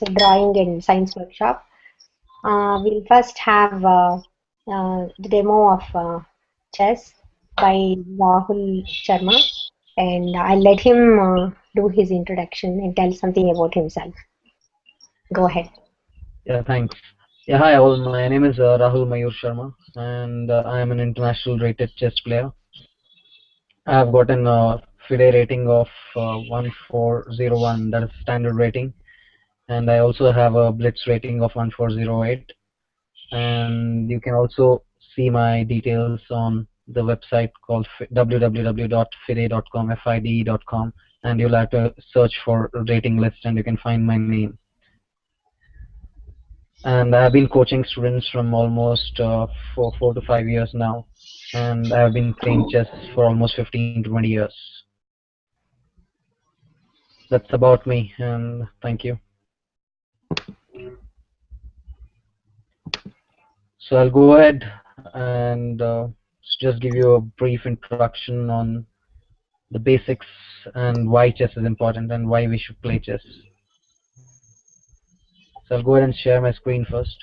a drawing and science workshop. We'll first have the demo of chess by Rahul Sharma, and I'll let him do his introduction and tell something about himself. Go ahead. Yeah, thanks. Yeah, hi all. My name is Rahul Mayur Sharma, and I am an international rated chess player. I have gotten a FIDE rating of 1401, that is standard rating, and I also have a Blitz rating of 1408. And you can also see my details on the website called www.fide.com, fide.com, and you'll have to search for rating list, and you can find my name. And I have been coaching students from almost 4 to 5 years now, and I have been playing chess for almost 15 to 20 years. That's about me, and thank you. So I'll go ahead and just give you a brief introduction on the basics and why chess is important and why we should play chess. So I'll go ahead and share my screen first.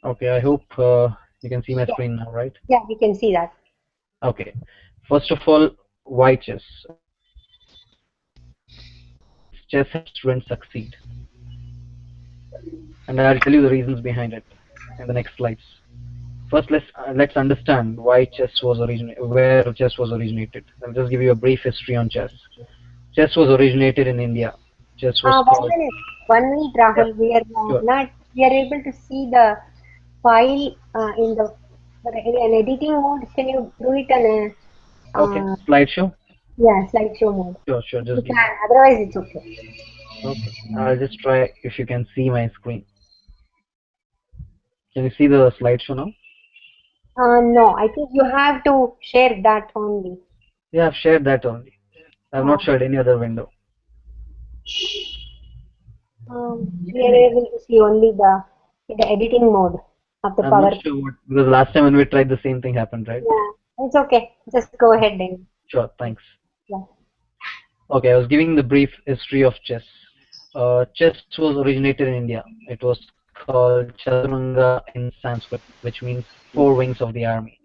Okay, I hope you can see my screen now, right? Yeah, we can see that. Okay. First of all, why chess? Chess helps students succeed. And I'll tell you the reasons behind it in the next slides. First, let's understand why where chess was originated. I'll just give you a brief history on chess. Chess was originated in India. Chess was called. 1 minute, 1 minute, Yeah, Rahul. We are sure. not. We are able to see the file in the an editing mode. Can you do it on a Okay, slideshow. yeah, slideshow mode? Sure, sure. You Just give me. can. Otherwise, it's okay. Okay, I'll just try if you can see my screen. Can you see the slideshow now? No, I think you have to share that only. Yeah, I've shared that only. I've not Uh, shared any other window. we are able to see only the editing mode of the I'm not power. sure what, because last time when we tried the same thing happened, right? Yeah, it's okay. Just go ahead then. Sure, thanks. Yeah. Okay, I was giving the brief history of chess. Chess was originated in India. It was called Chaturanga in Sanskrit, which means four wings of the army: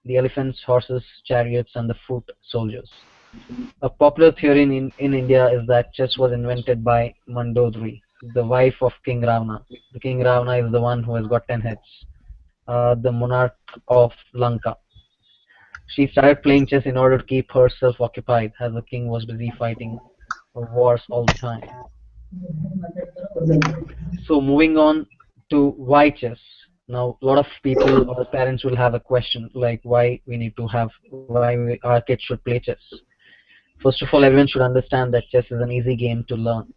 the elephants, horses, chariots, and the foot soldiers. A popular theory in India is that chess was invented by Mandodari, the wife of King Ravana. The King Ravana is the one who has got 10 heads, the monarch of Lanka. She started playing chess in order to keep herself occupied, as the king was busy fighting wars all the time. So moving on to why chess. Now, a lot of people or parents will have a question like why we need to have our kids should play chess. First of all, everyone should understand that chess is an easy game to learn.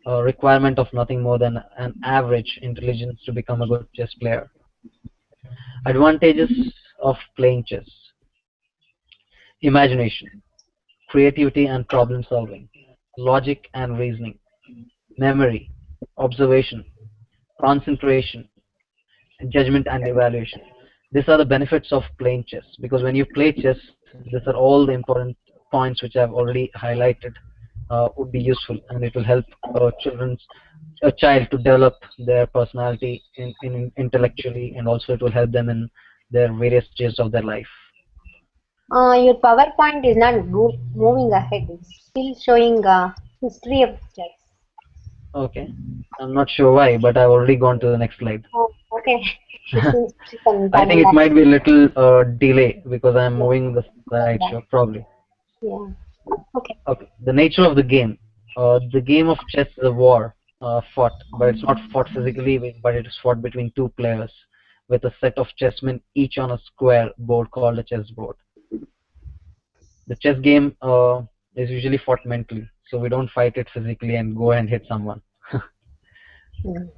A requirement of nothing more than an average intelligence to become a good chess player. Advantages of playing chess: imagination, creativity and problem solving, logic and reasoning, memory, observation, concentration, judgment and evaluation. These are the benefits of playing chess, because when you play chess, these are all the important points which I've already highlighted would be useful, and it will help a child to develop their personality intellectually, and also it will help them in their various stages of their life. Your PowerPoint is not moving ahead. It's still showing history of chess. Okay, I'm not sure why, but I've already gone to the next slide. Oh, okay. It seems to be some I think time it lapse. might be a little delay because I'm Yeah, moving the slideshow, probably. yeah. Okay. Okay, the nature of the game. The game of chess is a war fought, but it's not fought physically, but it is fought between two players with a set of chessmen each on a square board called a chessboard. The chess game is usually fought mentally, so we don't fight it physically and go and hit someone. Mm.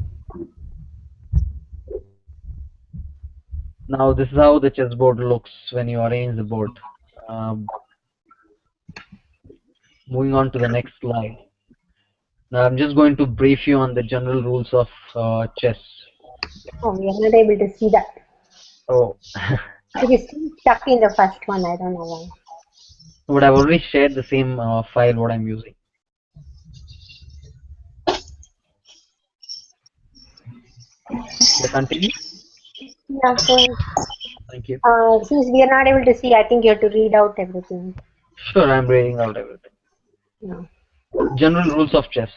Now this is how the chessboard looks when you arrange the board. Um, Moving on to the next slide. Now I'm just going to brief you on the general rules of chess. Oh, we are not able to see that. Oh, It is still stuck in the first one. I don't know why. but I've already shared the same file what I'm using. Should I continue? Yeah, go ahead. Thank you. Since we are not able to see, I think you have to read out everything. Sure, I'm reading out everything. Yeah. General rules of chess.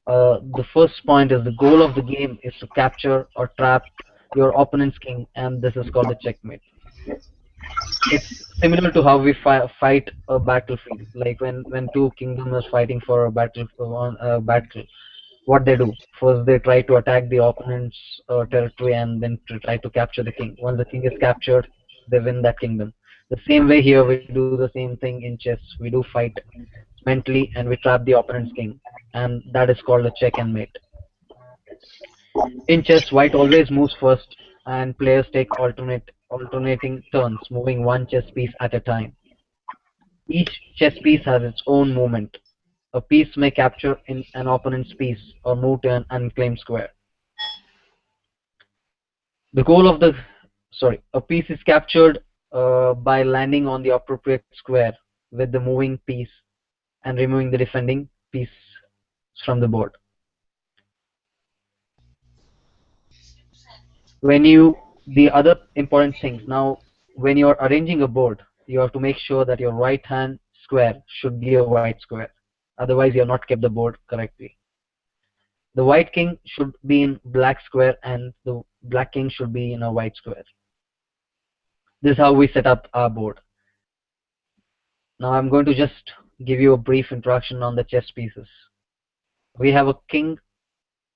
The first point is the goal of the game is to capture or trap your opponent's king, and this is called a checkmate. It's similar to how we fight a battlefield, like when two kingdoms are fighting for a battle on a battle. What they do first, they try to attack the opponent's territory and then to try to capture the king. Once the king is captured, they win that kingdom. The same way here, we do the same thing in chess. We do fight mentally and we trap the opponent's king, and that is called a check and mate. In chess, white always moves first, and players take alternating turns, moving one chess piece at a time. Each chess piece has its own movement. A piece may capture in an opponent's piece or move to an unclaimed square. The goal of the a piece is captured by landing on the appropriate square with the moving piece and removing the defending piece from the board. The other important things now, when you're arranging a board, you have to make sure that your right hand square should be a white square. Otherwise, you have not kept the board correctly. The white king should be in black square and the black king should be in a white square. This is how we set up our board. Now I'm going to just give you a brief introduction on the chess pieces. We have a king,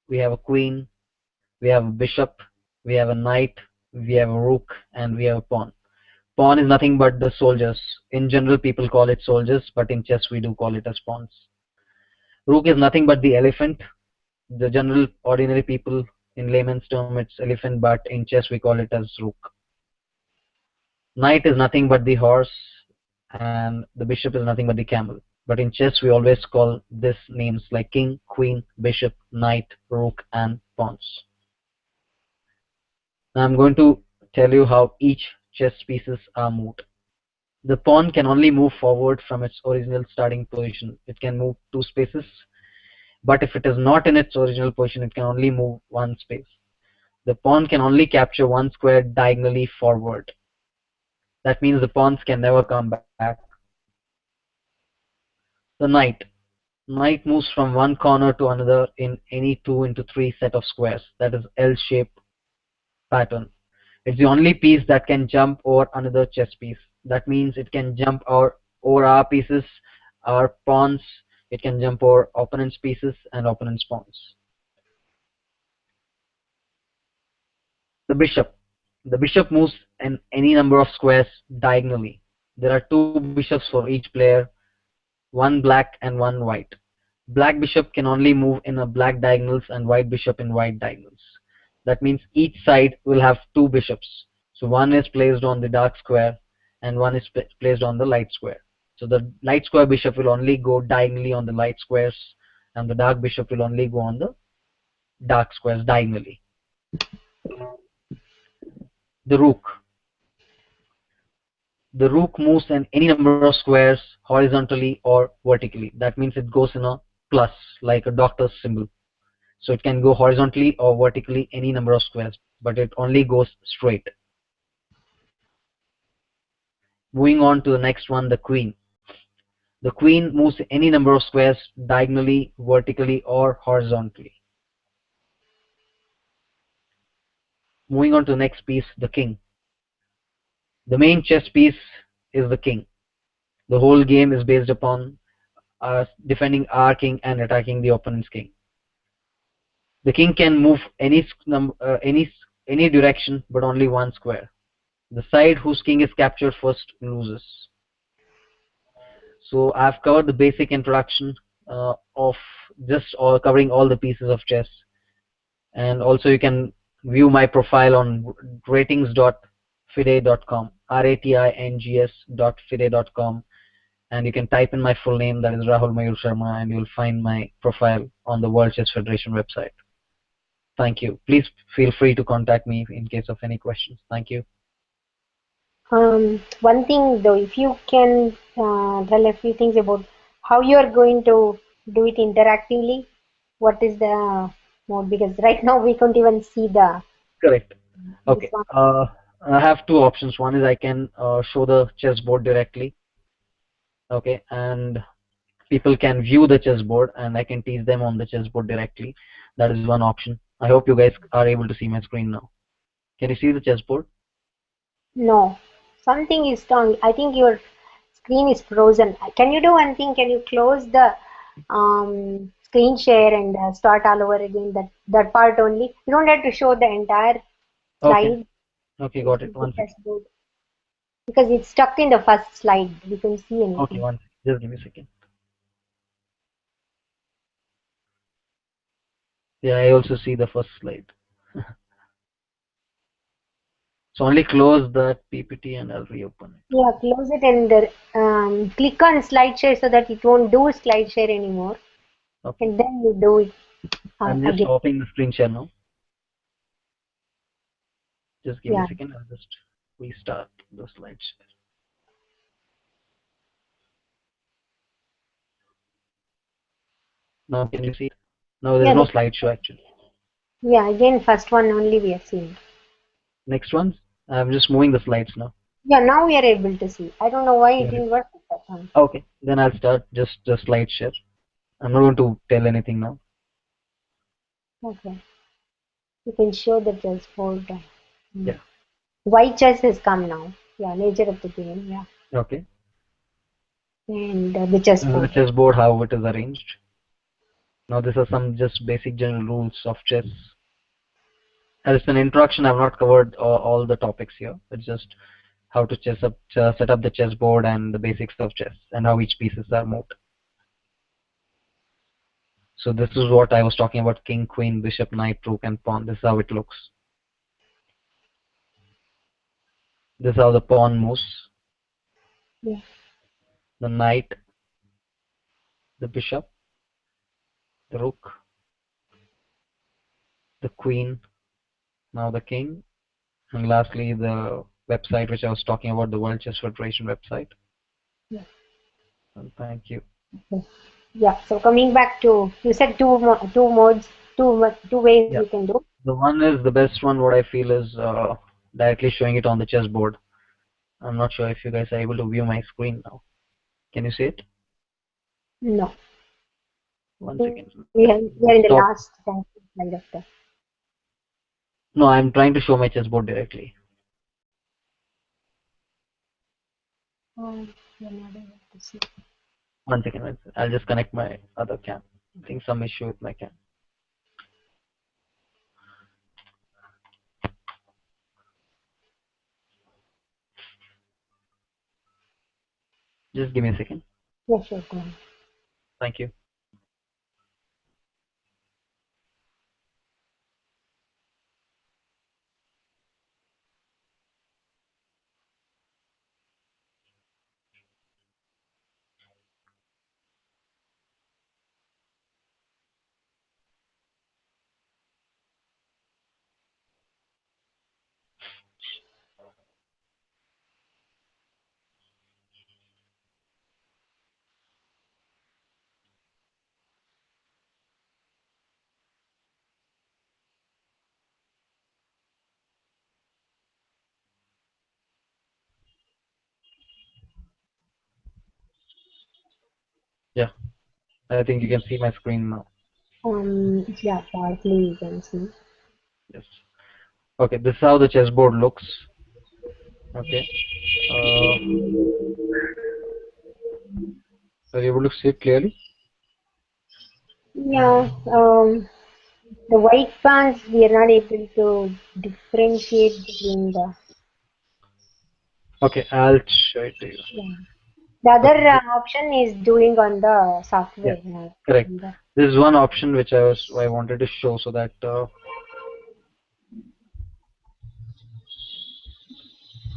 we have a queen, we have a bishop, we have a knight, we have a rook, and we have a pawn. Pawn is nothing but the soldiers. In general, people call it soldiers, but in chess we do call it as pawns. Rook is nothing but the elephant. The general ordinary people in layman's term it's elephant, but in chess we call it as rook. Knight is nothing but the horse, and the bishop is nothing but the camel. But in chess, we always call this names like king, queen, bishop, knight, rook, and pawns. Now I'm going to tell you how each chess pieces are moved. The pawn can only move forward from its original starting position. It can move two spaces, but if it is not in its original position, it can only move one space. The pawn can only capture one square diagonally forward. That means the pawns can never come back. The knight. Knight moves from one corner to another in any 2 into 3 set of squares, that is L-shaped pattern. It's the only piece that can jump over another chess piece. That means it can jump over our pieces, our pawns, it can jump over opponent's pieces and opponent's pawns. The bishop. The bishop moves in any number of squares diagonally. There are two bishops for each player, one black and one white. Black bishop can only move in a black diagonals and white bishop in white diagonals. That means each side will have two bishops. So one is placed on the dark square and one is placed on the light square. So the light square bishop will only go diagonally on the light squares and the dark bishop will only go on the dark squares diagonally. The rook. The rook moves in any number of squares horizontally or vertically. That means it goes in a plus, like a doctor's symbol. So it can go horizontally or vertically any number of squares, but it only goes straight. Moving on to the next one, the queen. The queen moves any number of squares diagonally, vertically, or horizontally. Moving on to the next piece, the king. The main chess piece is the king. The whole game is based upon defending our king and attacking the opponent's king. The king can move any direction, but only one square. The side whose king is captured first loses. So I've covered the basic introduction of just covering all the pieces of chess. And also you can view my profile on ratings.fide.com, ratings.fide.com, and you can type in my full name, that is Rahul Mayur Sharma, and you'll find my profile on the World Chess Federation website. Thank you. Please feel free to contact me in case of any questions. Thank you. One thing though, if you can tell a few things about how you are going to do it interactively, what is the mode? Because right now we can't even see the Correct. this Okay. one. I have two options. One is I can show the chessboard directly. Okay, and people can view the chessboard, and I can teach them on the chessboard directly. That is one option. I hope you guys are able to see my screen now. Can you see the chessboard? No, something is wrong. I think your screen is frozen. Can you do one thing? Can you close the screen share and start all over again? That part only. You don't have to show the entire Okay. slide. Okay, Just got it. keep the One second. chessboard because it's stuck in the first slide. We can see Okay, anything. one second. Just give me a second. Yeah, I also see the first slide. So only close that PPT and I'll reopen it. Yeah, close it and click on slide share so that it won't do slide share anymore. Okay. And then you do it I'm just again. stopping the screen share now. Just give me a Yeah. second. I'll just restart the slide share. Now can you see it? No, there's Yeah. no slideshow actually. Yeah. Again, first one only we are seeing. Next one, I'm just moving the slides now. Yeah. Now we are able to see. I don't know why it Got it. didn't work with that one. Okay, then I'll start just the slide share. I'm not going to tell anything now. Okay. You can show the chessboard. Yeah. White chess has come now. Yeah. Nature of the game. Yeah. Okay. And the This is the chessboard. chessboard, how it is arranged. Now, this are some just basic general rules of chess. As an introduction, I've not covered all the topics here. It's just how to set up the chessboard and the basics of chess and how each pieces are moved. So this is what I was talking about: king, queen, bishop, knight, rook, and pawn. This is how it looks. This is how the pawn moves: Yeah. the knight, the bishop, the rook, the queen, now the king, and lastly the website which I was talking about, the World Chess Federation website. Yeah. And thank you. Okay. Yeah. So coming back to you said two modes, two ways Yeah, you can do. the one is the best one. What I feel is directly showing it on the chessboard. I'm not sure if you guys are able to view my screen now. Can you see it? No. I One think second. we Let are me we are in the stop. last slide of the. No, I'm trying to show my chessboard directly. We are not able to see. One second. I'll just connect my other cam. I think some issue with my cam. Just give me a second. Yeah, sure. Go on. Thank you. Yeah, I think you can see my screen now. Yeah, partly you can see. Yes. Okay, this is how the chessboard looks. Okay. Uh, are you able to see it clearly? Yeah, the white pants we are not able to differentiate between the. Okay, I'll show it to you. Yeah. The other Okay. option is doing on the Yeah, software. correct. On the, This is one option which I wanted to show so that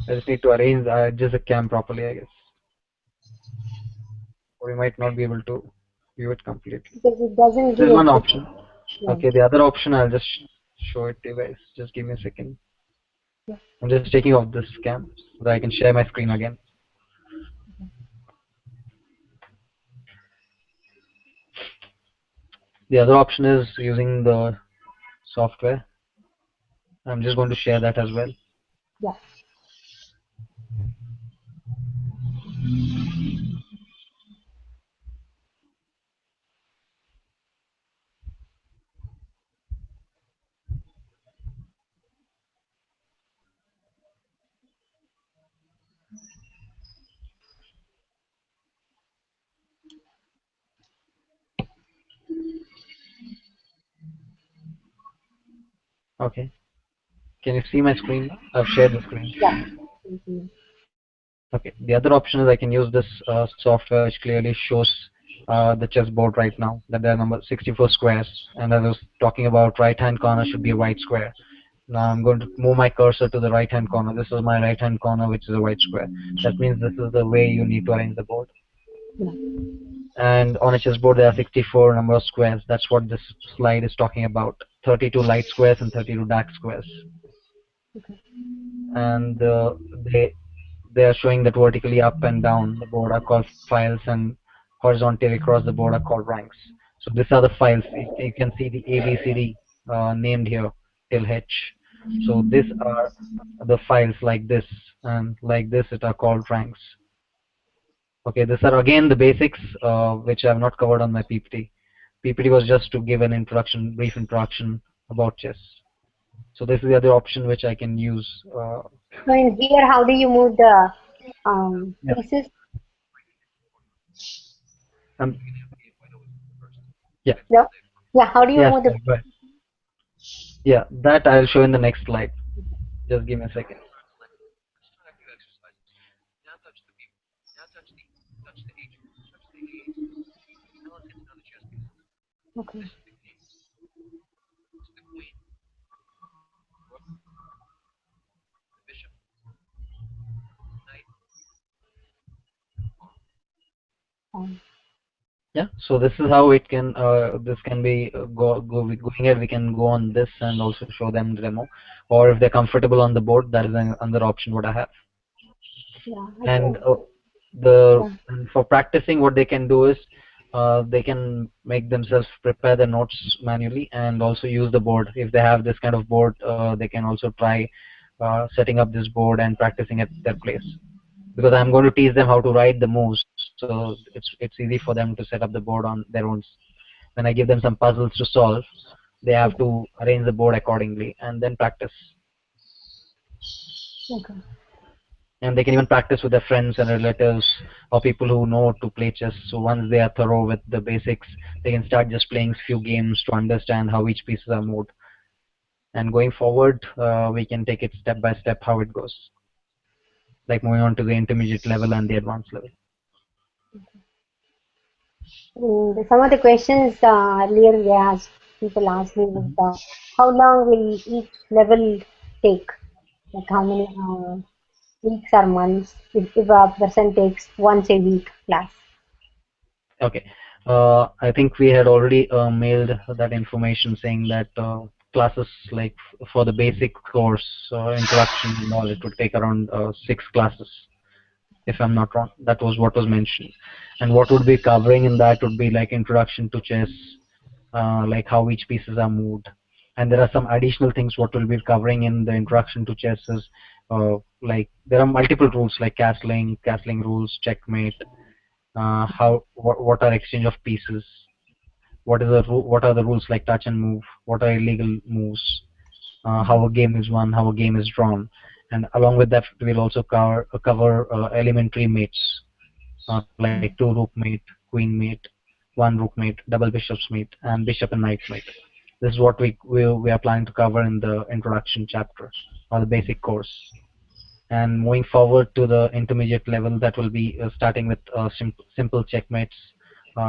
I just need to arrange adjust the cam properly, I guess, or we might not be able to view it completely. because it doesn't There's give one any. option. Yeah. Okay, the other option I'll just show it to you guys. Just give me a second. Yeah. I'm just taking off this cam so that I can share my screen again. The other option is using the software. I'm just going to share that as well. Yeah. Okay. Can you see my screen now? I've shared the screen. Yeah. Mhm. Okay. The other option is I can use this software which clearly shows the chessboard right now that there are number 64 squares, and as I was talking about, right hand corner should be a white square. Now I'm going to move my cursor to the right hand corner. This is my right hand corner, which is a white square. That means this is the way you need to arrange the board. Yeah. And on a chessboard there are 64 number of squares. That's what this slide is talking about. 32 light squares and 32 dark squares. Okay. And they are showing that vertically up and down the board are called files, and horizontally across the board are called ranks. So these are the files. You can see the A, B, C, D named here till H. So these are the files like this, and like this it are called ranks. Okay, these are again the basics which I have not covered on my PPT. PPT was just to give an introduction, brief introduction about chess. So this is the other option which I can use. So in here, how do you move the Yeah. pieces? Um, yeah. No. Yeah. How do you Yes. move the? Right. Yeah. That I'll show in the next slide. Just give me a second. Okay. Um, Yeah. So this is how it can. This can be going ahead. We can go on this and also show them the demo, or if they're comfortable on the board, that is another option what I have. yeah. I And think. the Yeah. and for practicing, what they can do is they can make themselves prepare the notes manually and also use the board. If they have this kind of board, they can also try setting up this board and practicing at their place. Because I'm going to teach them how to write the moves, so it's easy for them to set up the board on their own. When I give them some puzzles to solve, they have Okay. to arrange the board accordingly and then practice. Okay. And they can even practice with their friends and relatives or people who know to play chess. So once they are thorough with the basics, they can start just playing few games to understand how each pieces are moved. And going forward, we can take it step by step how it goes, like moving on to the intermediate level and the advanced level. Some of the questions earlier people asked me was how long will each level take? Like how many weeks or months if a person takes once a week class? Okay. I think we had already mailed that information saying that classes like for the basic course, introduction and all, it would take around 6 classes, if I'm not wrong. That was what was mentioned. And what would be covering in that would be like introduction to chess, like how each pieces are moved. And there are some additional things what will be covering in the introduction to chess is like there are multiple rules like castling rules, checkmate, what are exchange of pieces, what are the rules like touch and move, what are illegal moves, how a game is won, how a game is drawn, and along with that we'll also cover elementary mates like two rook mate, queen mate, one rook mate, double bishops mate, and bishop and knight mate. This is what we are planning to cover in the introduction chapter or the basic course. And moving forward to the intermediate level, that will be starting with simple checkmates,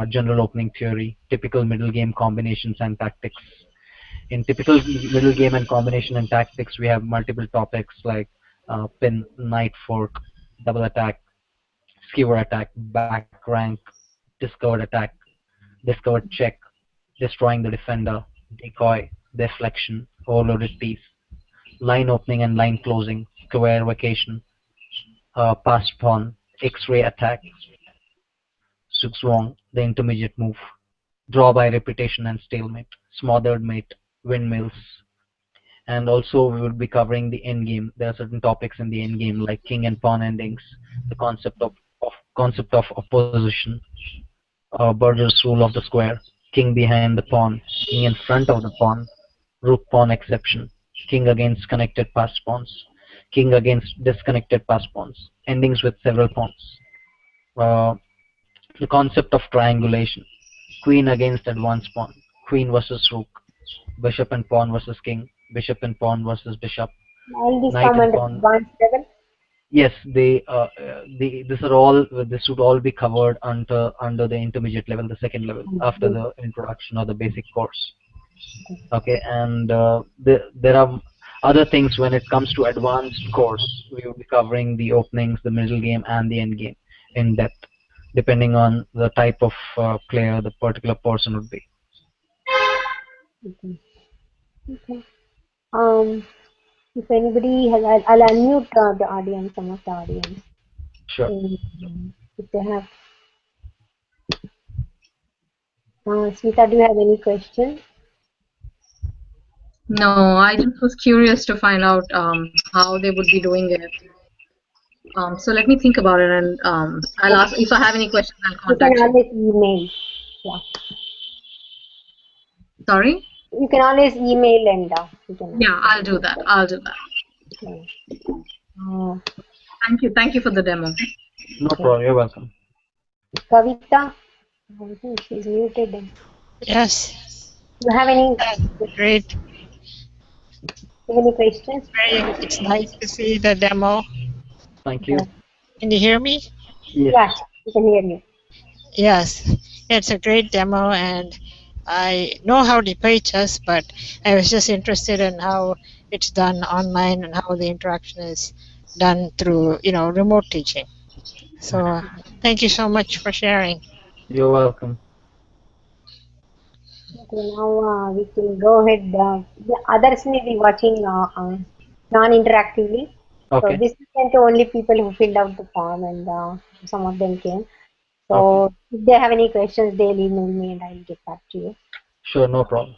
general opening theory, typical middle game combinations and tactics. In typical middle game and combination and tactics, we have multiple topics like pin, knight fork, double attack, skewer attack, back rank, discovered attack, discovered check, destroying the defender, decoy, deflection, overloaded piece, line opening and line closing, square vacation, passed pawn, X-ray attack, Zugzwang, the intermediate move, draw by repetition and stalemate, smothered mate, windmills, and also we will be covering the endgame. There are certain topics in the endgame like king and pawn endings, the concept of opposition, Burger's rule of the square, king behind the pawn, king in front of the pawn, rook pawn exception, king against connected passed pawns, king against disconnected passed pawns, endings with several pawns. Uh, the concept of triangulation, queen against advanced pawn, queen versus rook, bishop and pawn versus king, bishop and pawn versus bishop, All this knight come and under pawn. advanced level. Yes, this would all be covered under the intermediate level, the second level, after the introduction or the basic course. Okay, and there are other things when it comes to advanced course. We will be covering the openings, the middle game, and the end game in depth, depending on the type of player the particular person would be. Okay. Okay. Um, if anybody has, I'll unmute the audience, some of the audience. Sure. If they have, Smita, do you have any questions? No, I just was curious to find out how they would be doing it. So let me think about it, and I'll ask if I have any questions. I'll You can contact you. always email. Yeah. Sorry? You can always email and you can Yeah, ask. I'll do that. I'll do that. Okay. Uh, Thank you. Thank you for the demo. No okay. problem. You're welcome. Kavita, I think she's muted. Yes, You have any great. questions? It's nice to see the demo. Thank you. Okay. Can you hear me? Yes. Yeah, we can hear you. Yes, it's a great demo, and I know how to play chess, but I was just interested in how it's done online and how the interaction is done through, remote teaching. So, thank you so much for sharing. You're welcome. Okay, now we can go ahead. The others may be watching non-interactively. So Okay. this is sent to only people who filled out the form, and some of them came. Okay. So if they have any questions, they'll email me, and I'll get back to you. Sure. No problem.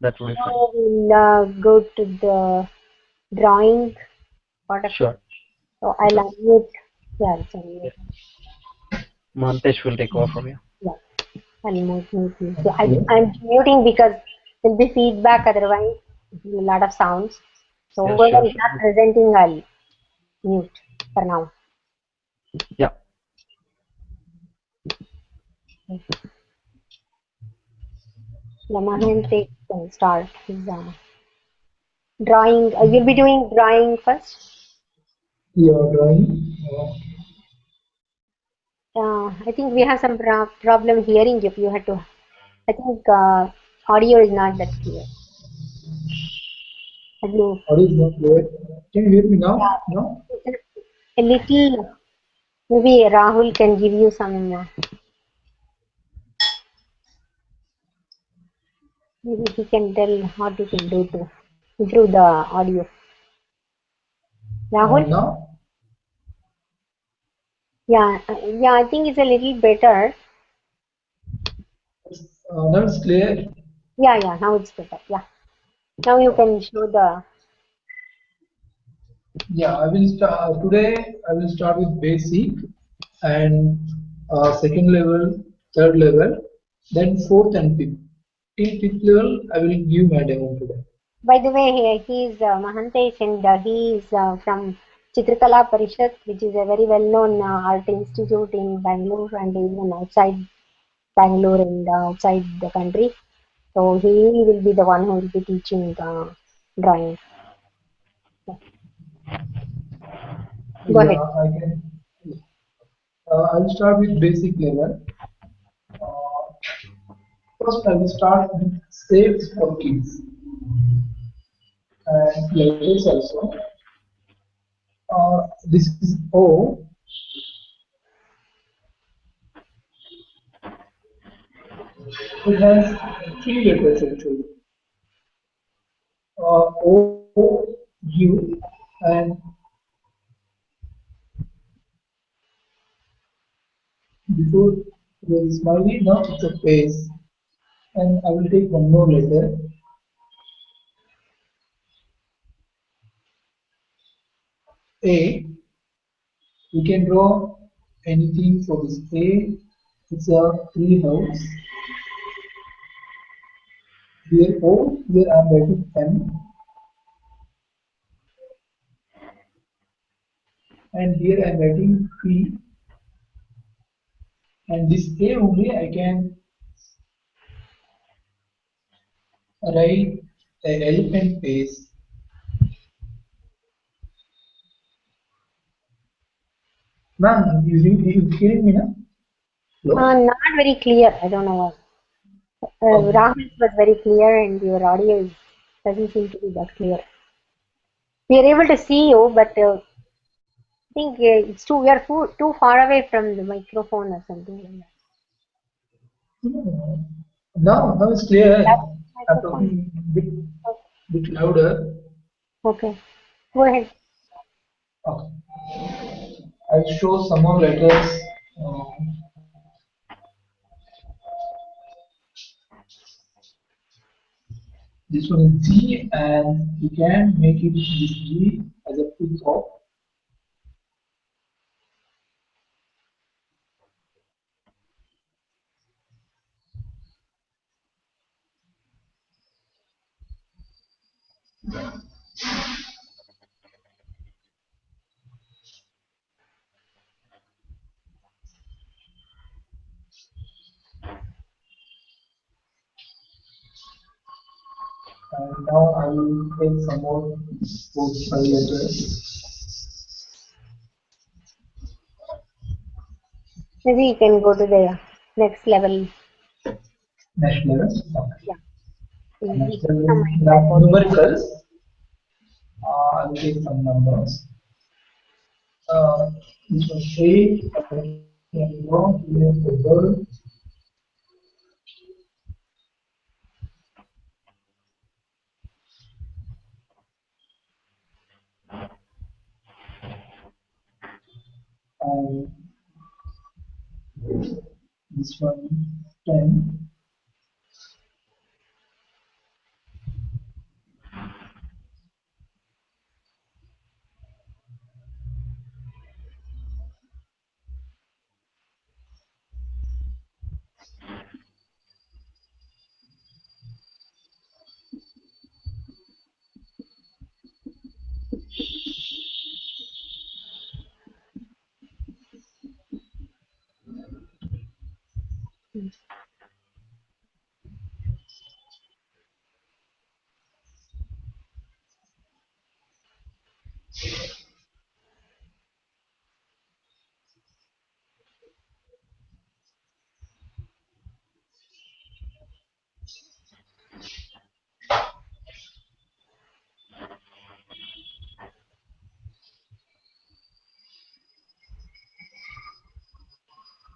That will be fine. Now we'll go to the drawing part of it. Sure. So I'll Sure. unmute. Yeah, it's unmute. Yes. Mantesh will take over from you. Yeah, I'll mute you. So I'm muting because there'll be feedback. Otherwise, a lot of sounds. So Yeah. whoever Sure. is Sure. not presenting, I'll mute for now. Yeah. Lamahan can start his drawing. You'll be doing drawing first. Your drawing. I think we have some problem hearing you. You had to. I think audio is not that clear. Have you? Audio is not clear. Can you hear me now? Yeah, No? a little. Maybe Rahul can give you some. Maybe he can tell what you can do to improve the audio. Rahul? Now? Yeah, yeah. I think it's a little better. Now it's clear. Yeah, yeah. Now it's better. Yeah. Now you can show the. Yeah, I will start today. I will start with basic and second level, third level, then fourth and fifth. Till fifth level, I will give my demo today. By the way, he is Mahantesh, and he is from Chitrakala Parishad, which is a very well-known art institute in Bangalore and even outside Bangalore and outside the country. So he will be the one who will be teaching drawing. Go ahead. Yeah, I can. I'll start with basic level. Uh, First, I will start with shapes for kids and letters also. This is O. It has three letters actually. O, U, and before the smiley, now it's a face. And I will take one more letter. A. We can draw anything for this A. It's a tree house. Here O, here I am writing M, and here I am writing P, and this A only I can write a elephant face. Ma'am, you hearing me now? Hello? Not very clear. I don't know why. Okay. Rahul's was very clear, and your audio doesn't seem to be that clear. We are able to see you, but I think it's too. We are too far away from the microphone or something like that. No. Now it's clear. That's the I'm microphone. talking bit louder. Okay, go ahead. Okay. I'll show some more letters. This one is G, and we can make it this G as a peacock. And now I will take some more four, five letters. Maybe you can go to the next level. Next level. Okay. Yeah, Next we level some is idea now about it. numericals. I will take some numbers. This was A. I can draw here the bird. And this one 10.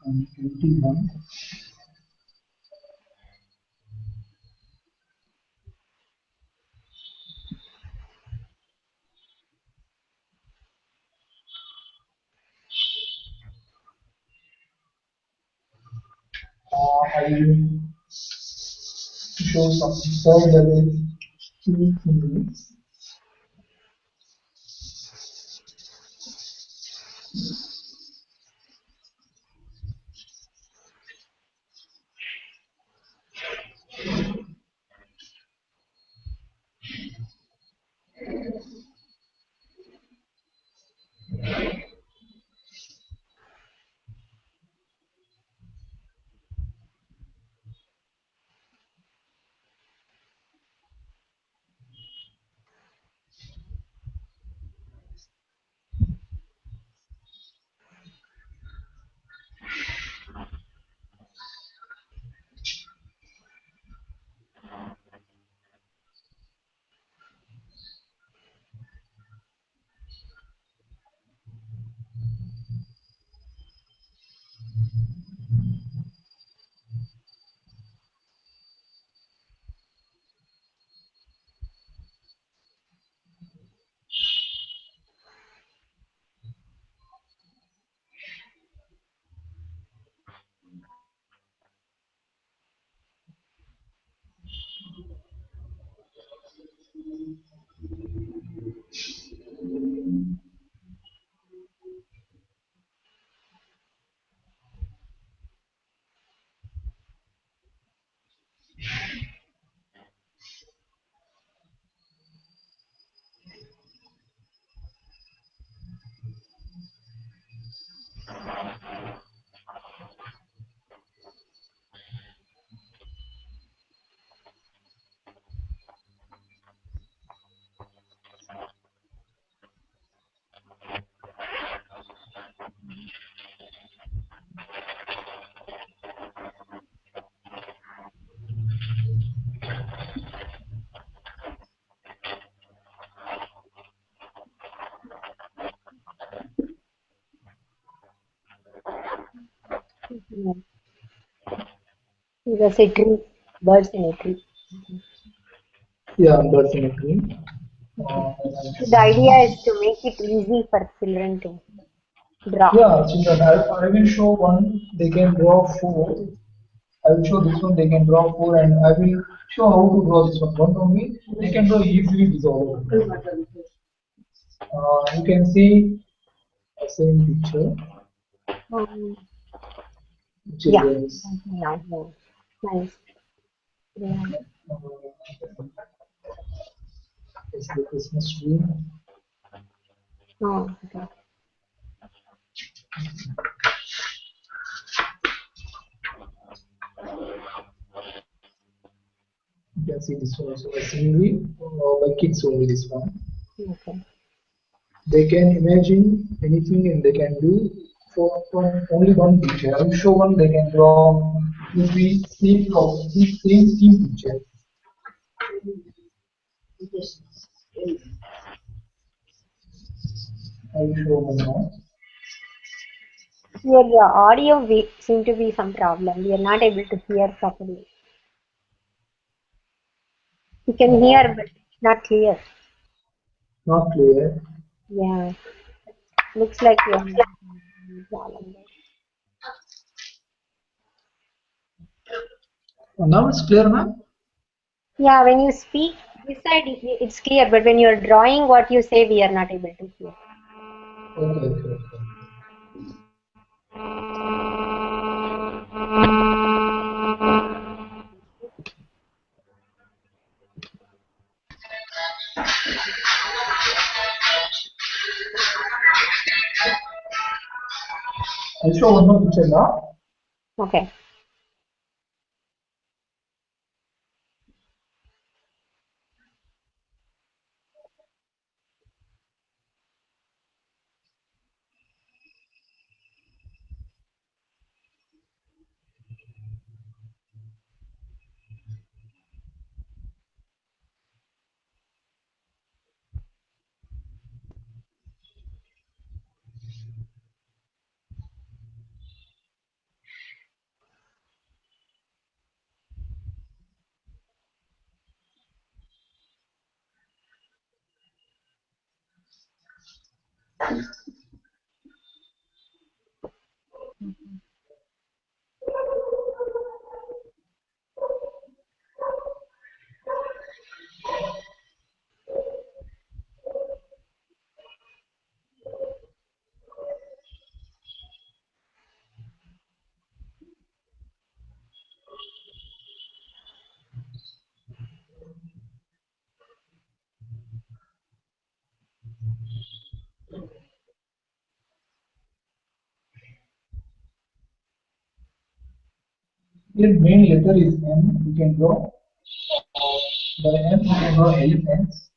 And 21. I will show some third level 2 minutes. Yeah. There's a tree, birds in a tree. Yeah, birds in a tree. Uh, So the idea is to make it easy for children to draw. yeah, children, I will show one, they can draw four. I will show this one, they can draw four, and I will show how to draw this one. One only, they can draw easily this all. You can see the same picture, Um, yeah. children's. Yeah, yeah. Nice. Yeah. It's the Christmas tree. Oh, okay. You can see this one also. Similarly, by kids only this one. Okay. They can imagine anything and they can do from only one picture. I will show one they can draw maybe same picture. I will show one now. Your audio seem to be some problem. We are not able to hear properly. You can hear, but it's not clear. Not clear. Yeah. Looks like you have some problem there. Now it's clear now. Yeah, when you speak this side, it's clear, but when you're drawing what you say, we are not able to hear. Okay, okay, okay. I'll show one more picture now. Okay. Here main letter is M. You can draw by M. You can draw elephants.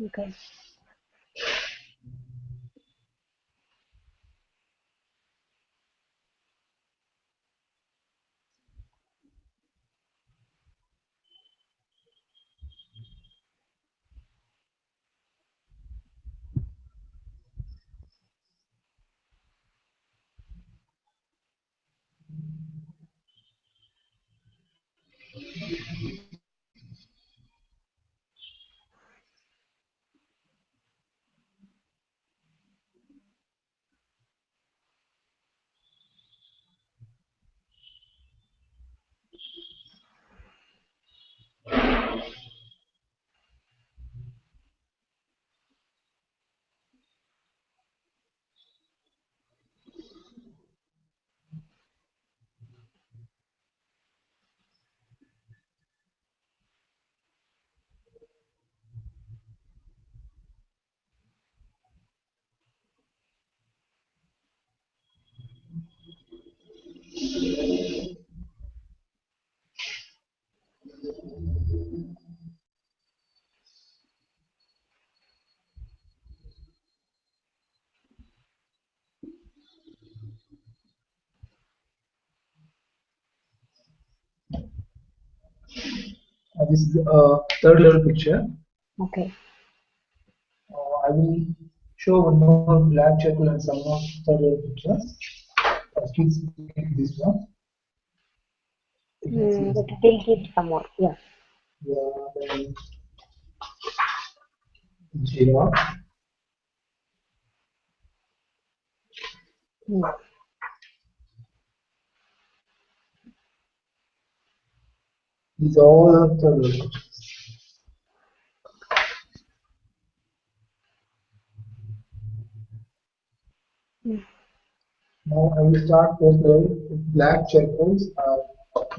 Okay. This is a third level picture. Okay. I will show one more black charcoal and some more third level pictures. Please look at this one. You can see But we'll keep some more. Yeah. then zero. Hmm. These are all the third level pictures. Hmm. Now I will start first level with black charcoals,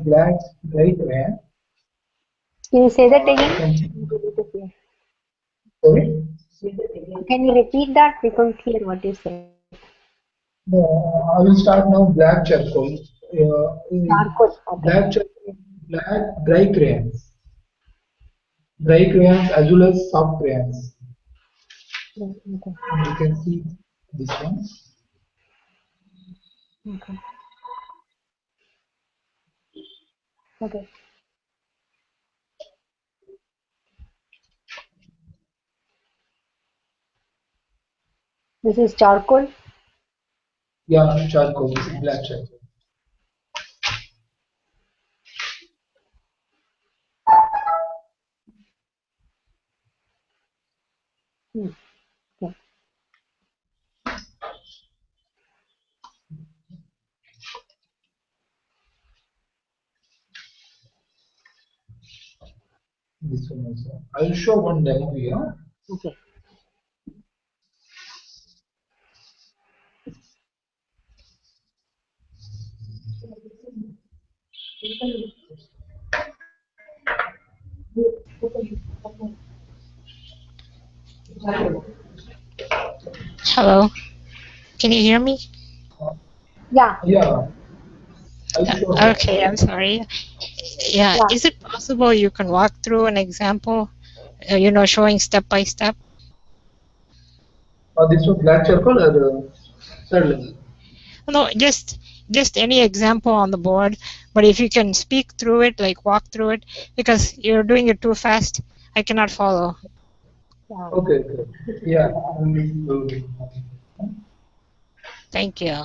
black dry crayon. Can you say that You again? can see, sorry. Can you repeat that? We couldn't hear what you said. No, I will start now black charcoal. Charcoal. Okay. Black charcoal, black dry crayons as well as soft crayons. Yeah, okay. And you can see this one. Okay. Okay. This is charcoal. Yeah, charcoal. This is black charcoal. Hmm. Okay. This one also. I will show one demo here. Okay. Hello, can you hear me? Yeah. Yeah, I will show that. Okay, I'm sorry. Yeah, Yeah. is it possible you can walk through an example, showing step by step? This was black charcoal or third level. No, just any example on the board, but if you can speak through it, like walk through it, because you're doing it too fast, I cannot follow. Yeah. Okay, okay. Yeah, I will do. Thank you.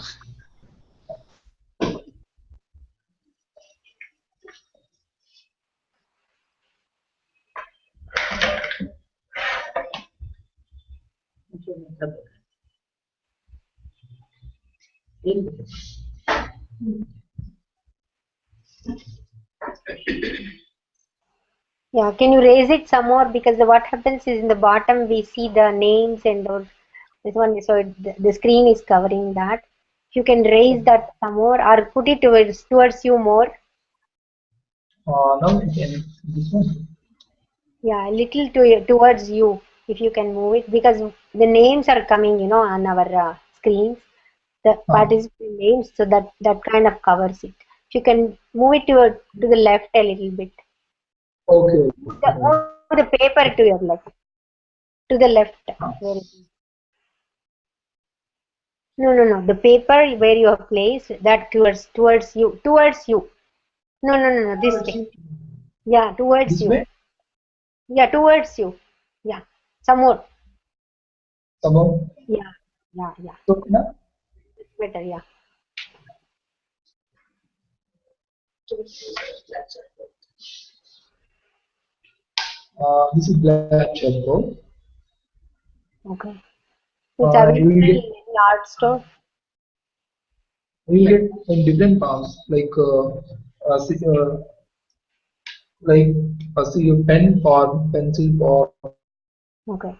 Yeah. Can you raise it some more? Because what happens is in the bottom we see the names and those. This one, so the screen is covering that. If you can raise that some more or put it towards you more. Now we can this one. Yeah, a little towards you if you can move it because the names are coming, on our screens, the participant names, so that kind of covers it. If you can move it to the left a little bit, Okay. move the paper to your left, to the left. Where it is. No, no, no. The paper where you have placed that towards you. No, no, no, no. This way. Yeah, towards This you. way. Yeah, towards you. Yeah, some more. Somehow. Yeah, yeah, yeah. So now. Better. Yeah. This is black charcoal. Okay. It's available You will in get any art store. in different palms like see a pen or pencil or Okay.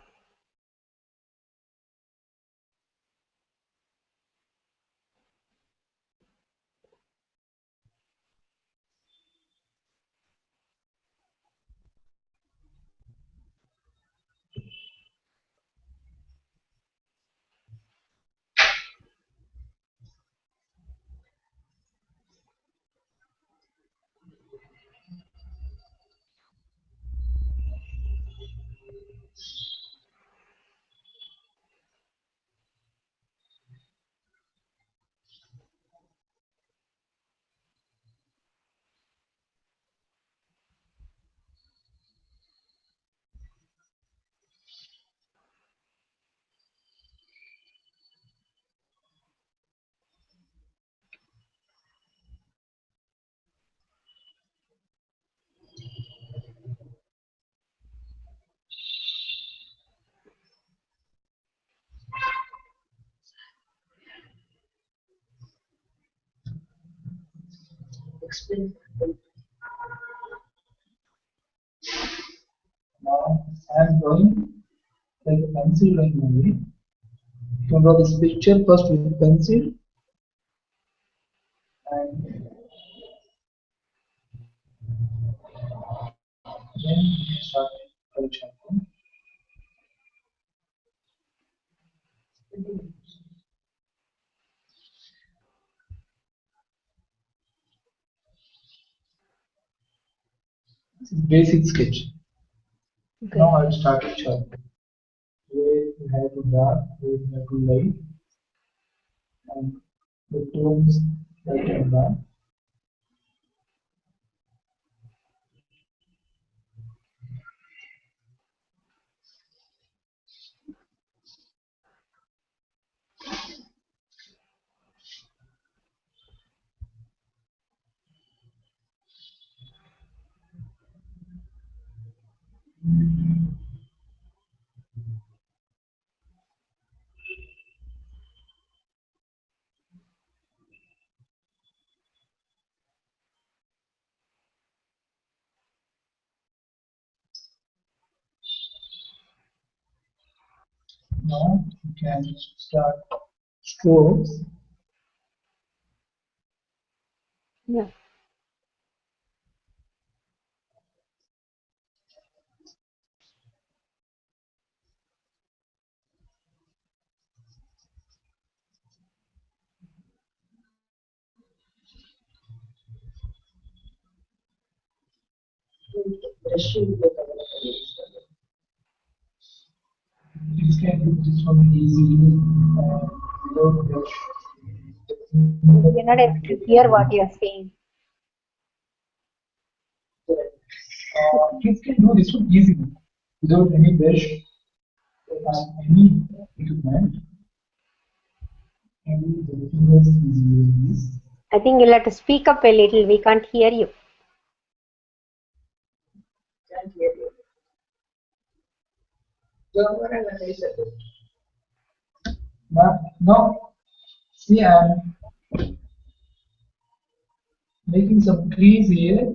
Now I am drawing like a pencil drawing only. You can draw this picture first with pencil and then you can start color chapter. This is basic sketch. Okay. Now I will start with chapter. Where you have to dark, where you have to light, and the tones light and dark. Now you can start strokes. Yeah. You can do this one easily without brush. We are not able to hear what you are saying. Kids can do this one easily without any brush or any equipment. And the fingers is using this. I think you'll have to speak up a little. We can't hear you. Now, see, I'm making some trees here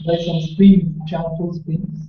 by some spring, charcoal springs.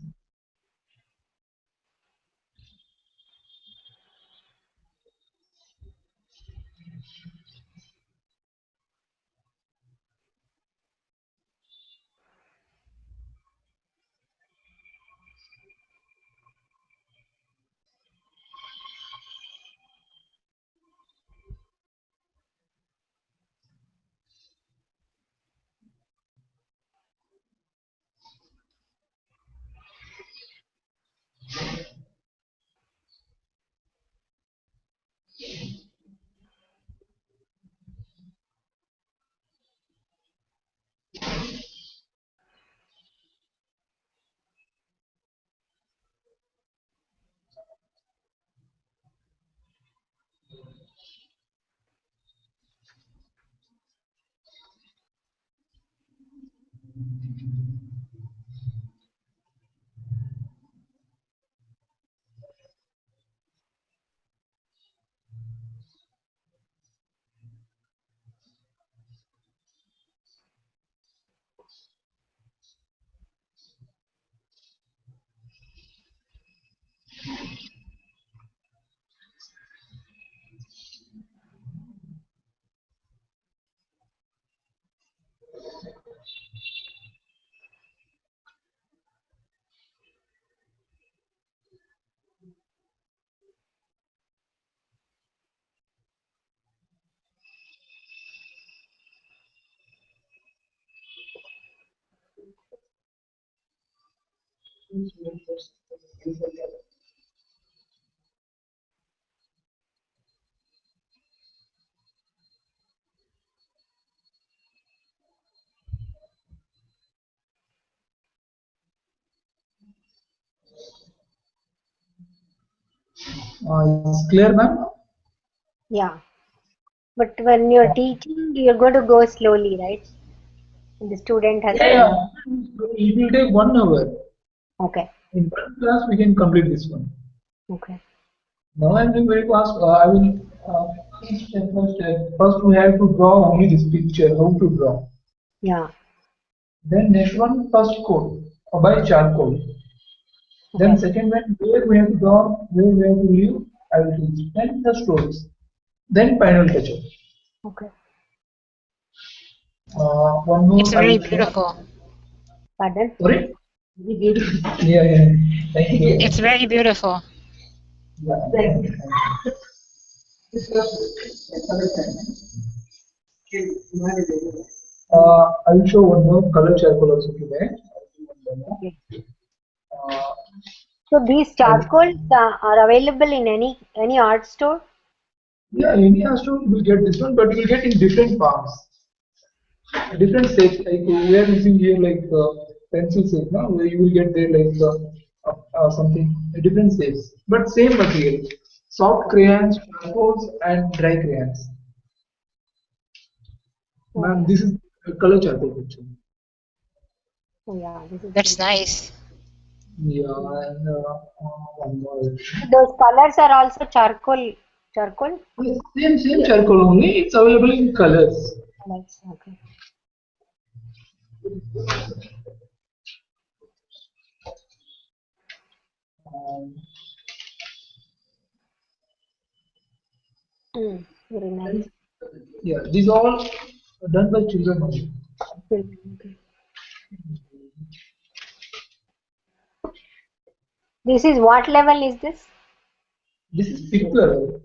It's clear, ma'am? Yeah. But when you're teaching, you're going to go slowly, right? The student has Yeah, to. it will take 1 hour. Okay. In one class, we can complete this one. Okay. Now I'm doing very fast. I will Each step by step. First, we have to draw only this picture, how to draw. Yeah. Then next one, first coat by charcoal. Then Okay. second one, where we have to draw, where we have to leave, I will teach. Then the strokes. Then final touch-up. Okay. One more It's I very will show. beautiful. Pardon? Sorry? Yeah, yeah. Thank you. It's very beautiful. Yeah. I will show one more color charcoal also today. Okay. Uh, So these I, charcoals are available in any art store? yeah, any astro will get this one, but you will get in different forms, different shapes. Like we are using here like pencil shape, now where you will get there like something different shapes, but same material. Soft crayons, charcoals, and dry crayons. Ma'am, Okay. this is a color charcoal picture. Oh yeah, this is That's good. nice. Yeah, and one more. Those colors are also charcoal. Charcoal Yes, same charcoal only. It's available in colors. colors. Okay. Um, Very nice. and, yeah, these all are done by children only. Okay. This is what level is this? This is fifth level.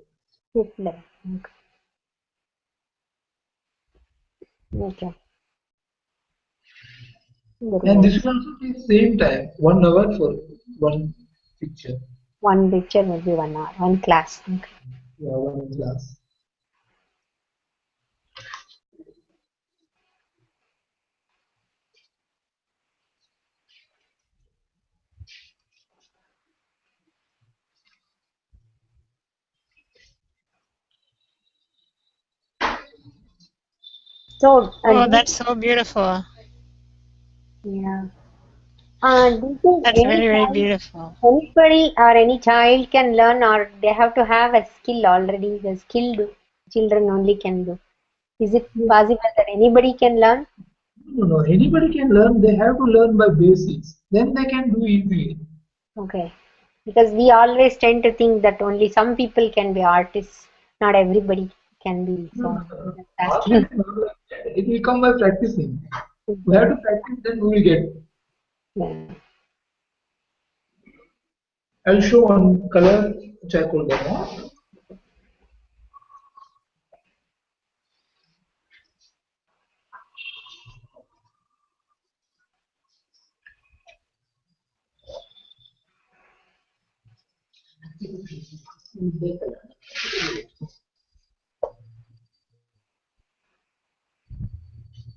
Fifth level. Okay. Very And this nice. will also take same time, 1 hour for one picture. One picture will be 1 hour, one class. Okay. Yeah, one class. So, Oh, that's so beautiful. yeah. Do you think That's very, very beautiful. anybody or any child can learn, or they have to have a skill already? The skilled children only can do. Is it possible that anybody can learn? No, anybody can learn. They have to learn by basics. Then they can do easily. Okay. Because we always tend to think that only some people can be artists, not everybody can be. No, So, just art asking. is not like that. It will come by practicing. We have to practice, then we will get. Yeah. I'll show one color charcoal demo.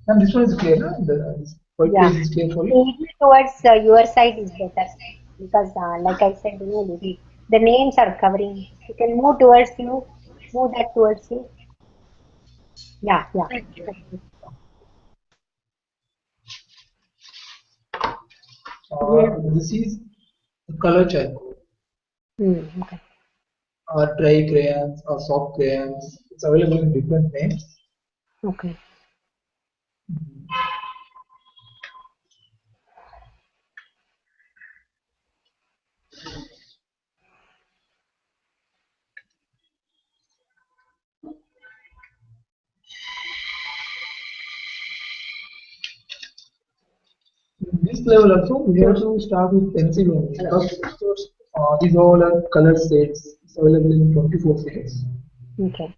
And this one is clear, no? This white Yeah. page is clear for you. Little towards your side is better because, like I said, the names are covering. You can move towards you, move that towards you. Yeah, yeah. Thank you. This is color charcoal. Okay. Dry crayons or soft crayons. It's available in different names. Okay. In this level also, we have to start with pencil only. Because these all are color shades. It's available in 24 shades. Okay.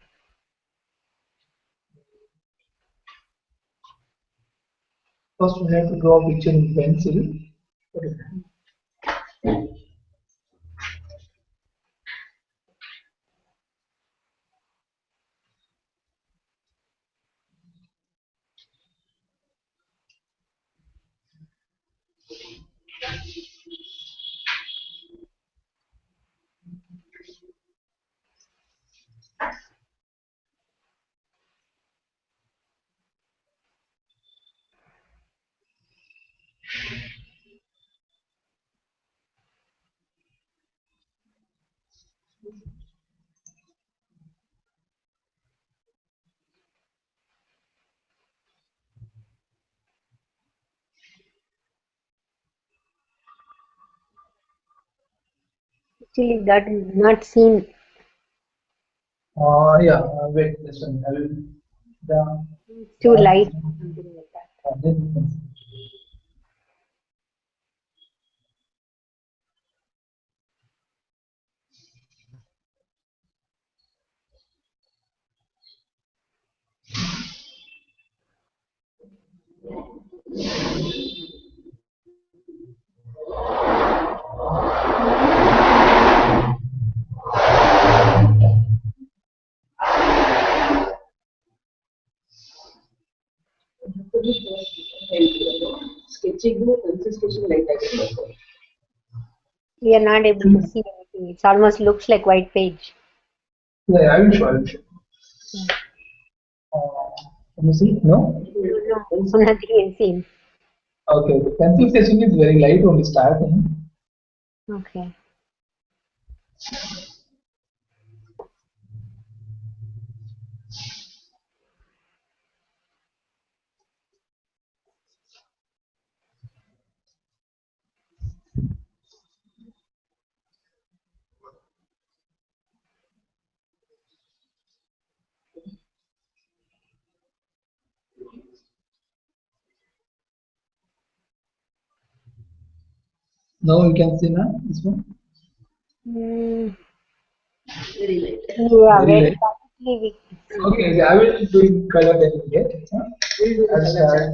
First, we have to draw a picture in pencil. Okay. Actually, that is not seen. Yeah, wait, this one. I will. The It's too start light, this something like that. then you can see. We are not able to see anything. It almost looks like white page. Yeah, I will show. I will show. Yeah. Can you see? No. No, no, nothing is seen. Okay. The pencil sketching is very light only starting. Okay. Now you can see now this one. Mm, yeah, Very very light. lightly we can see. Okay, okay, I will do it color then yet. I'll start.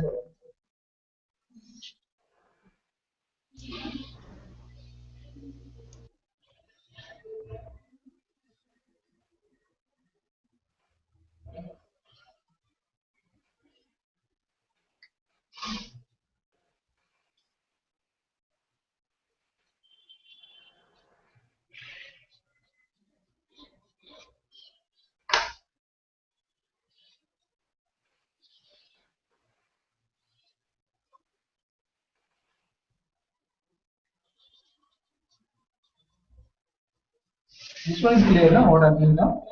This one is clear now. What I'm doing now.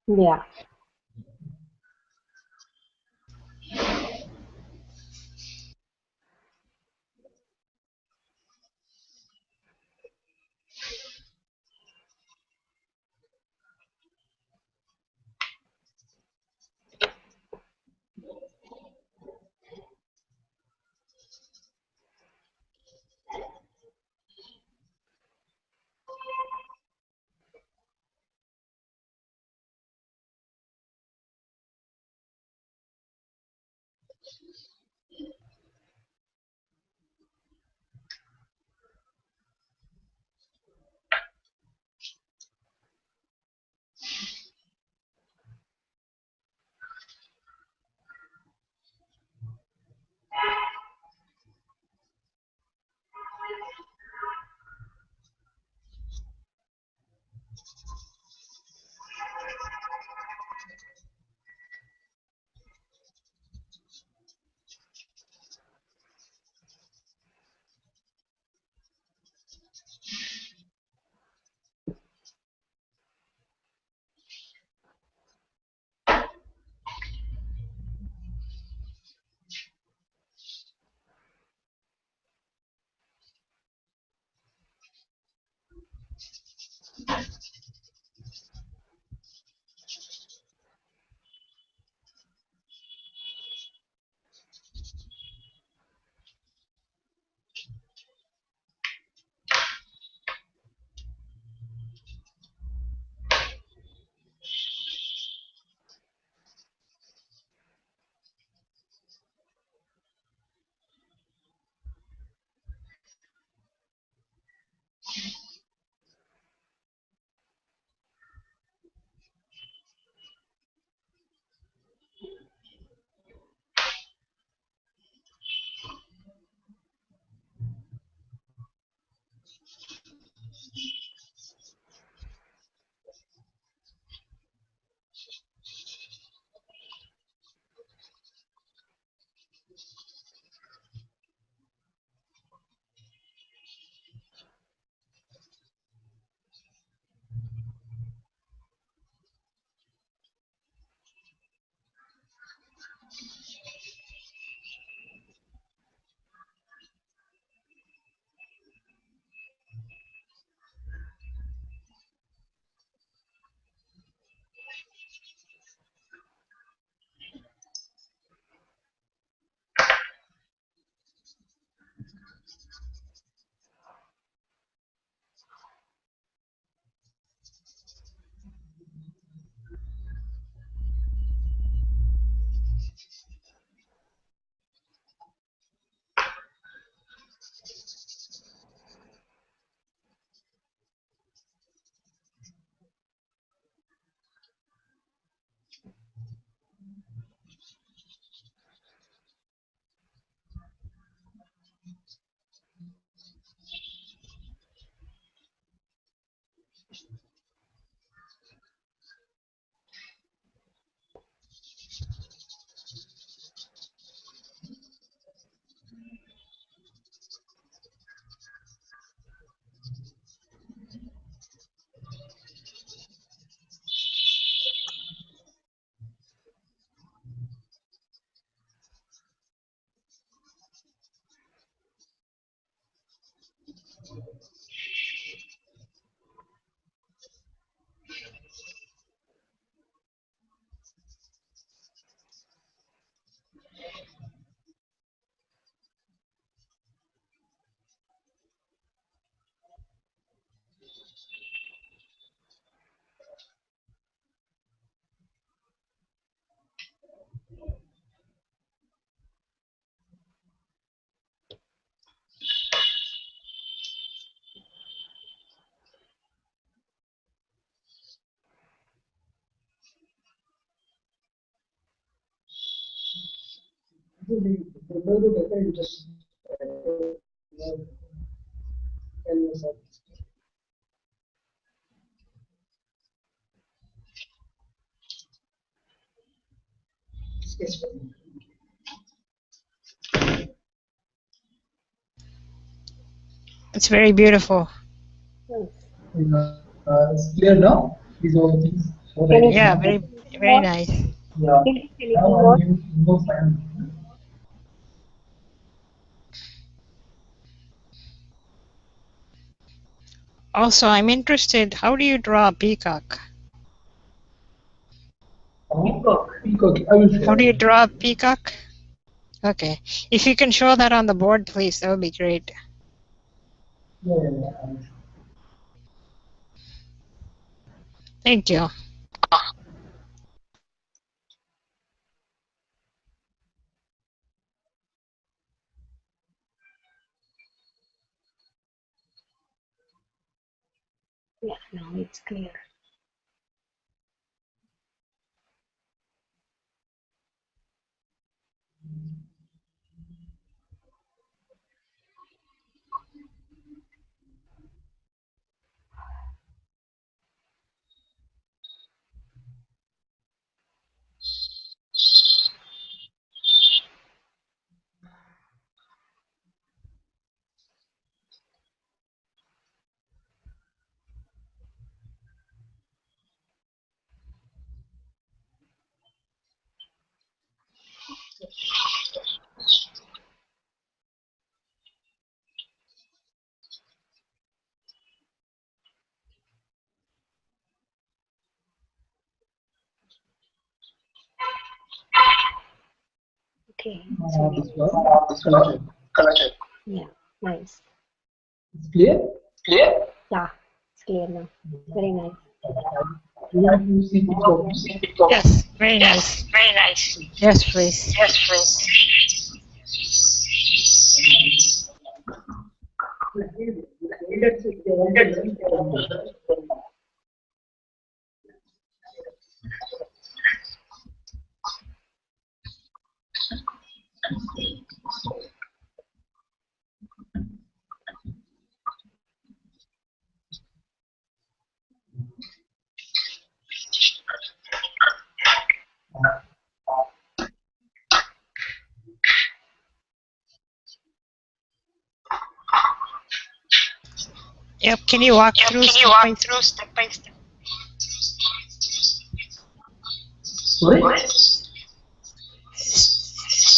Yeah. It's very beautiful. It's clear now. These all things. What I Can you did Yeah, now. see very anything very more? nice. Yeah. Can you see Now anything I'm more? using Windows 7. Also, I'm interested. How do you draw a peacock? Peacock. I will How show. do you draw a peacock? Okay, if you can show that on the board, please, that would be great. Yeah, yeah, yeah. I will show. Thank you. Yeah, now it's clear. Okay, so This one. Color check. yeah, nice. It's clear? Yeah, it's clear now. Very nice. Do you want to see peacock? Yes, very nice. Yes, please. Yep. Can you walk through step by step? Sorry?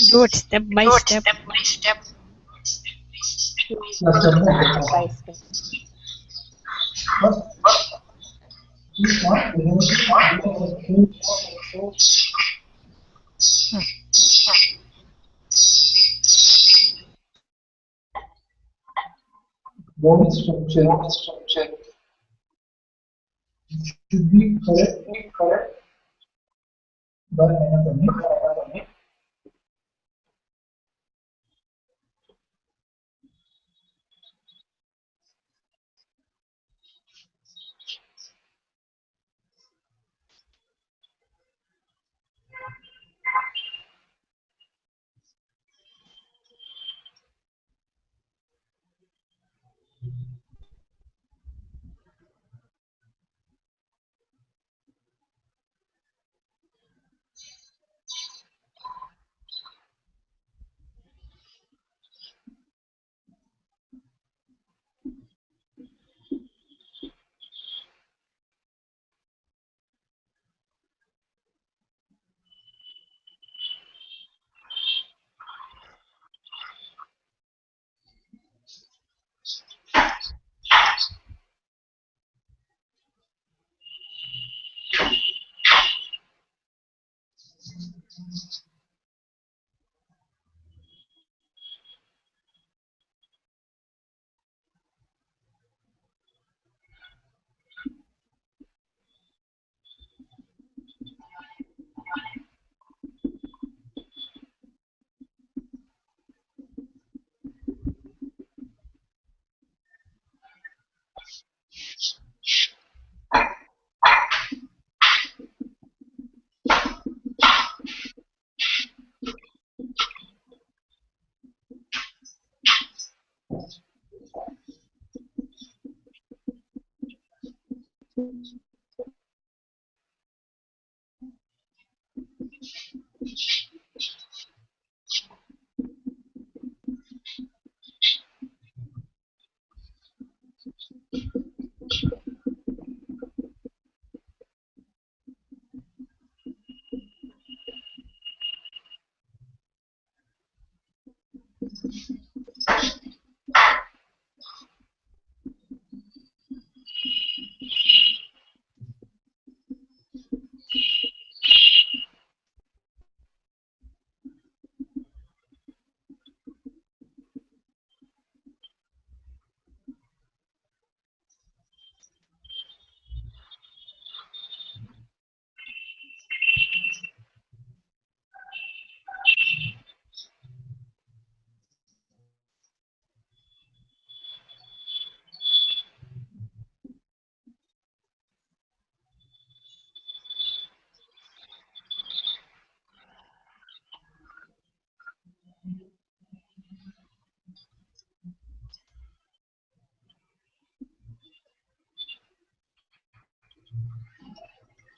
Do it step by step. Last step. Step by step. First, this one, we have to body structure should be correct by anatomy.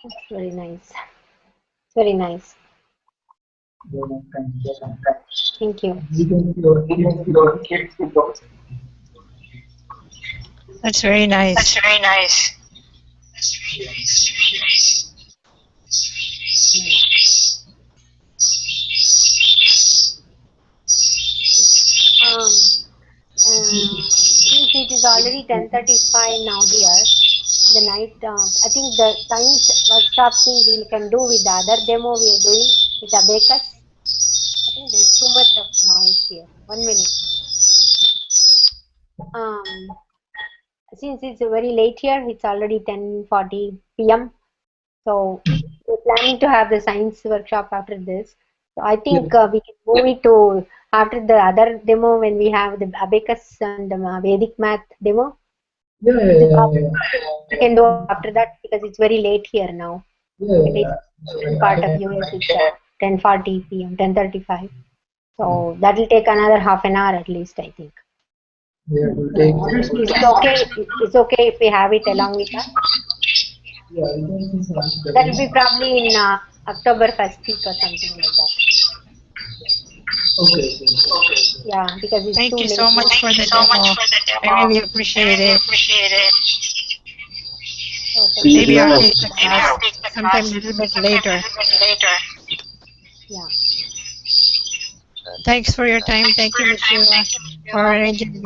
It's very nice. Very nice. Thank you. That's very nice. That's very nice. Since it is already 10:35 now here, the night, I think the science workshop thing we can do with the other demo we are doing with Abacus. I think there's too much of noise here. 1 minute. Since it's very late here, it's already 10:40 p.m. So we're planning to have the science workshop after this. So I think we can move it to after the other demo when we have the Abacus and the Vedic math demo. We can do after that because it's very late here now. It is part of US. It's 10:40 p.m. 10:35. So that will take another half an hour at least, I think. It's okay. It's okay if we have it along with us. That will be probably in October 1st week or something like that. Okay. Yeah, because it's Thank too you late. so much for the demo. I really appreciate it. Maybe I'll take the class sometime a little bit later. Yeah. Thanks for your time. Thank you, Ms. Sheila, for arranging this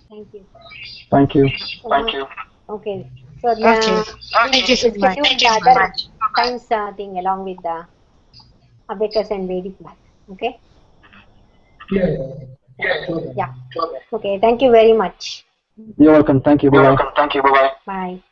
meeting. Thank you. Thank you. Okay. So Okay. Thank you so we'll much. schedule the other science thing along with the Abacus and Vedic math. Okay. Yeah. Yeah. Okay. Thank you very much. You're welcome. Thank you. Bye bye. Bye.